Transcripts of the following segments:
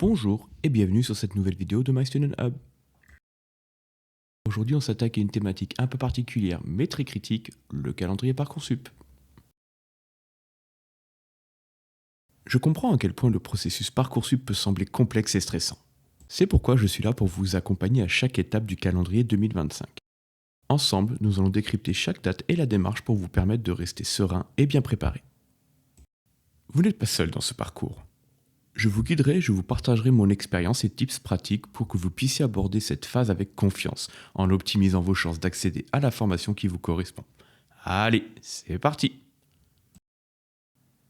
Bonjour et bienvenue sur cette nouvelle vidéo de My Student Hub. Aujourd'hui on s'attaque à une thématique un peu particulière mais très critique, le calendrier Parcoursup. Je comprends à quel point le processus Parcoursup peut sembler complexe et stressant. C'est pourquoi je suis là pour vous accompagner à chaque étape du calendrier 2025. Ensemble, nous allons décrypter chaque date et la démarche pour vous permettre de rester serein et bien préparé. Vous n'êtes pas seul dans ce parcours. Je vous guiderai, je vous partagerai mon expérience et tips pratiques pour que vous puissiez aborder cette phase avec confiance, en optimisant vos chances d'accéder à la formation qui vous correspond. Allez, c'est parti!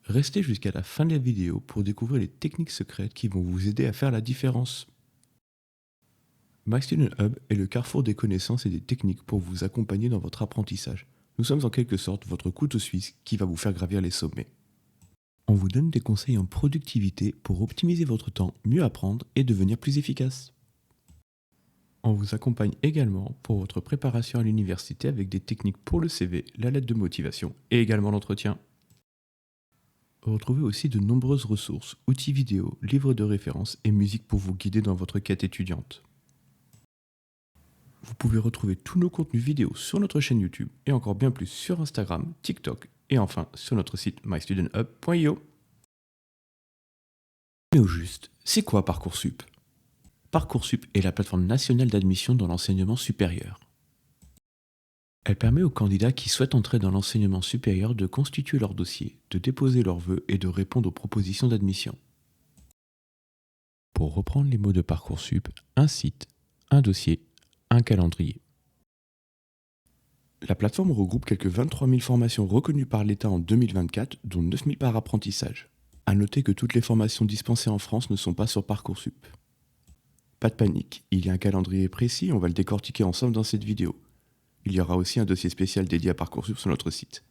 Restez jusqu'à la fin de la vidéo pour découvrir les techniques secrètes qui vont vous aider à faire la différence. My Student Hub est le carrefour des connaissances et des techniques pour vous accompagner dans votre apprentissage. Nous sommes en quelque sorte votre couteau suisse qui va vous faire gravir les sommets. On vous donne des conseils en productivité pour optimiser votre temps, mieux apprendre et devenir plus efficace. On vous accompagne également pour votre préparation à l'université avec des techniques pour le CV, la lettre de motivation et également l'entretien. Retrouvez aussi de nombreuses ressources, outils vidéo, livres de référence et musique pour vous guider dans votre quête étudiante. Vous pouvez retrouver tous nos contenus vidéo sur notre chaîne YouTube et encore bien plus sur Instagram, TikTok et enfin sur notre site mystudenthub.io. Mais au juste, c'est quoi Parcoursup ? Parcoursup est la plateforme nationale d'admission dans l'enseignement supérieur. Elle permet aux candidats qui souhaitent entrer dans l'enseignement supérieur de constituer leur dossier, de déposer leurs vœux et de répondre aux propositions d'admission. Pour reprendre les mots de Parcoursup, un site, un dossier, un calendrier. La plateforme regroupe quelques 23 000 formations reconnues par l'État en 2024, dont 9 000 par apprentissage. A noter que toutes les formations dispensées en France ne sont pas sur Parcoursup. Pas de panique, il y a un calendrier précis, on va le décortiquer ensemble dans cette vidéo. Il y aura aussi un dossier spécial dédié à Parcoursup sur notre site.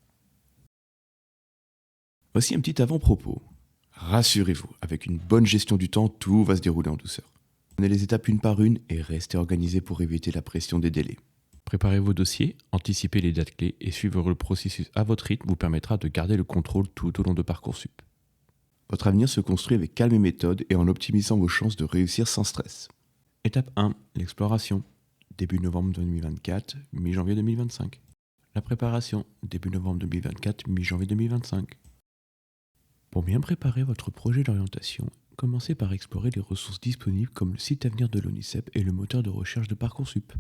Voici un petit avant-propos. Rassurez-vous, avec une bonne gestion du temps, tout va se dérouler en douceur. Prenez les étapes une par une et restez organisé pour éviter la pression des délais. Préparez vos dossiers, anticipez les dates clés et suivre le processus à votre rythme vous permettra de garder le contrôle tout au long de Parcoursup. Votre avenir se construit avec calme et méthode et en optimisant vos chances de réussir sans stress. Étape 1, l'exploration. Début novembre 2024, mi-janvier 2025. La préparation, début novembre 2024, mi-janvier 2025. Pour bien préparer votre projet d'orientation, commencez par explorer les ressources disponibles comme le site Avenir de l'ONICEP et le moteur de recherche de Parcoursup.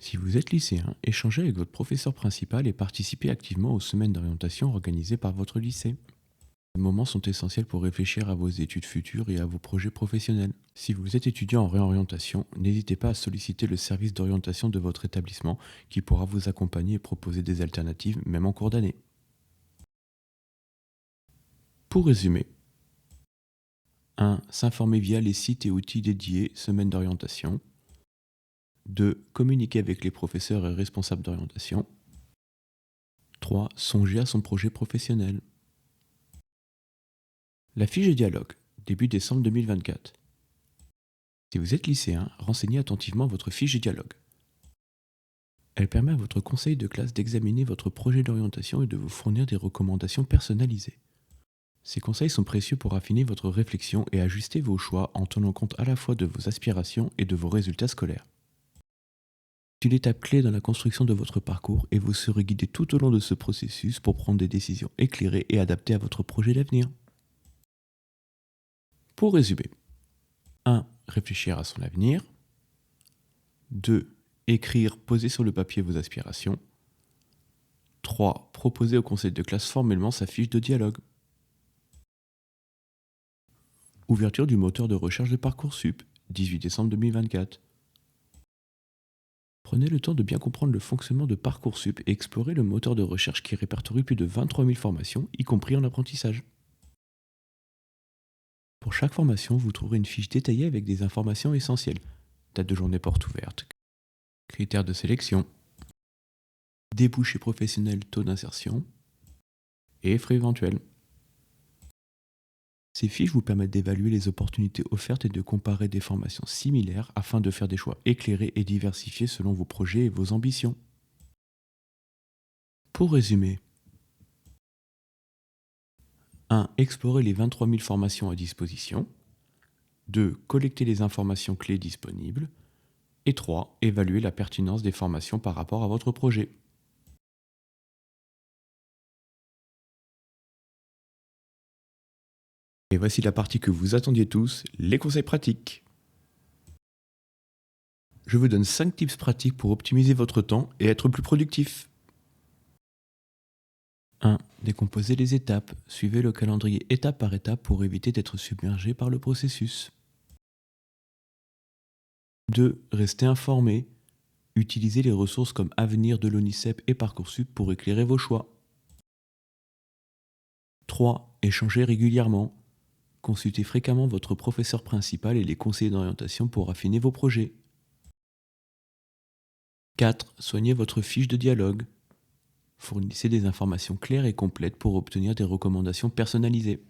Si vous êtes lycéen, échangez avec votre professeur principal et participez activement aux semaines d'orientation organisées par votre lycée. Ces moments sont essentiels pour réfléchir à vos études futures et à vos projets professionnels. Si vous êtes étudiant en réorientation, n'hésitez pas à solliciter le service d'orientation de votre établissement qui pourra vous accompagner et proposer des alternatives même en cours d'année. Pour résumer, 1. S'informer via les sites et outils dédiés semaines d'orientation. 2. Communiquer avec les professeurs et responsables d'orientation. 3. Songer à son projet professionnel. La fiche de dialogue, début décembre 2024. Si vous êtes lycéen, renseignez attentivement votre fiche de dialogue. Elle permet à votre conseil de classe d'examiner votre projet d'orientation et de vous fournir des recommandations personnalisées. Ces conseils sont précieux pour affiner votre réflexion et ajuster vos choix en tenant compte à la fois de vos aspirations et de vos résultats scolaires. C'est une étape clé dans la construction de votre parcours et vous serez guidé tout au long de ce processus pour prendre des décisions éclairées et adaptées à votre projet d'avenir. Pour résumer, 1. Réfléchir à son avenir. 2. Écrire, poser sur le papier vos aspirations. 3. Proposer au conseil de classe formellement sa fiche de dialogue. Ouverture du moteur de recherche de Parcoursup, 18 décembre 2024. Prenez le temps de bien comprendre le fonctionnement de Parcoursup et explorez le moteur de recherche qui répertorie plus de 23 000 formations, y compris en apprentissage. Pour chaque formation, vous trouverez une fiche détaillée avec des informations essentielles. Date de journée porte ouverte, critères de sélection, débouchés professionnels, taux d'insertion et frais éventuels. Ces fiches vous permettent d'évaluer les opportunités offertes et de comparer des formations similaires afin de faire des choix éclairés et diversifiés selon vos projets et vos ambitions. Pour résumer, 1. Explorer les 23 000 formations à disposition. 2. Collecter les informations clés disponibles. Et 3. Évaluer la pertinence des formations par rapport à votre projet. Et voici la partie que vous attendiez tous, les conseils pratiques. Je vous donne 5 tips pratiques pour optimiser votre temps et être plus productif. 1. Décomposez les étapes. Suivez le calendrier étape par étape pour éviter d'être submergé par le processus. 2. Restez informé. Utilisez les ressources comme Avenir de l'ONICEP et Parcoursup pour éclairer vos choix. 3. Échangez régulièrement. Consultez fréquemment votre professeur principal et les conseillers d'orientation pour affiner vos projets. 4. Soignez votre fiche de dialogue. Fournissez des informations claires et complètes pour obtenir des recommandations personnalisées.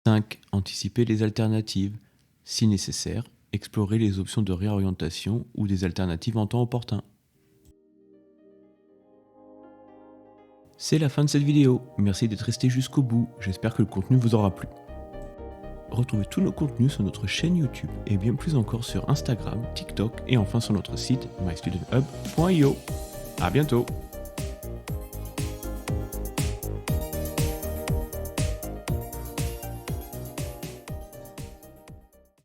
5. Anticipez les alternatives. Si nécessaire, explorez les options de réorientation ou des alternatives en temps opportun. C'est la fin de cette vidéo. Merci d'être resté jusqu'au bout. J'espère que le contenu vous aura plu. Retrouvez tous nos contenus sur notre chaîne YouTube et bien plus encore sur Instagram, TikTok et enfin sur notre site mystudenthub.io. À bientôt!